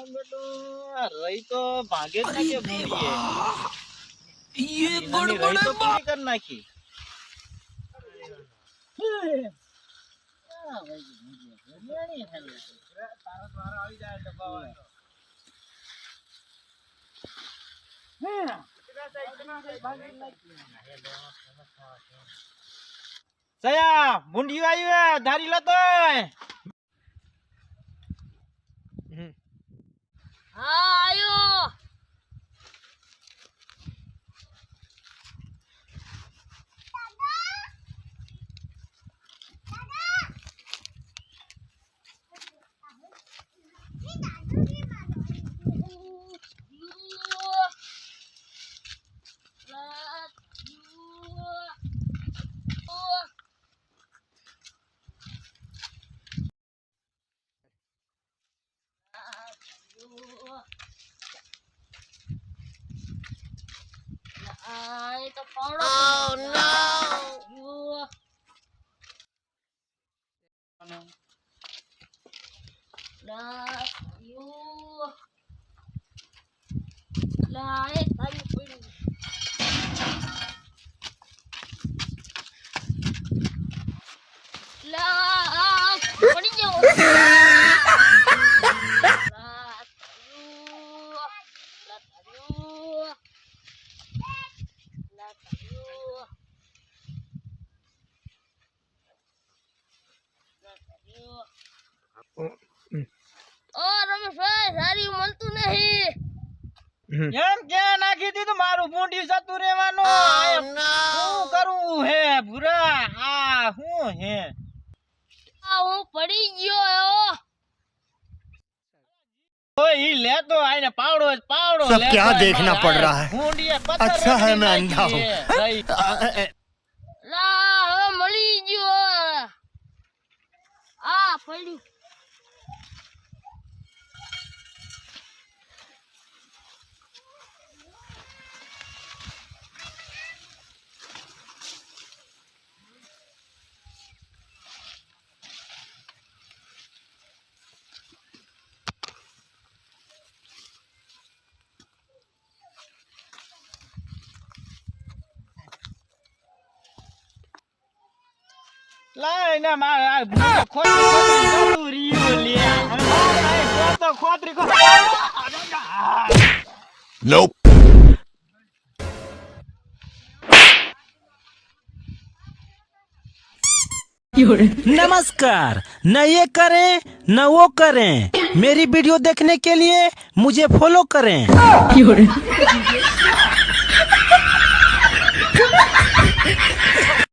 बेटो रही तो भागे ना के बूढ़ी है ये गड़बड़ तो है पूरी करना की सया मुंडी आई है धारी लतो हाँ आयो Oh no! રમેશભાઈ સારી મળતું નહીં એમ ક્યાં નાખી દીધું મારું બૂંડી જતું રહેવાનું શું કરવું હે ભૂરા આ શું હે હું પડી ગયો ओए ही ले तो आइने पावड़ो सब क्या देखना पड़ रहा है बूंडी पत्थर अच्छा है मैं अंधा हूँ લા હવે મળી ગયો આ પડ્યું लाय ना मार आ खोतरी जरूर रियो ले हम तो खोतरी को Nope. नमस्कार न ये करें न वो करें मेरी वीडियो देखने के लिए मुझे फॉलो करें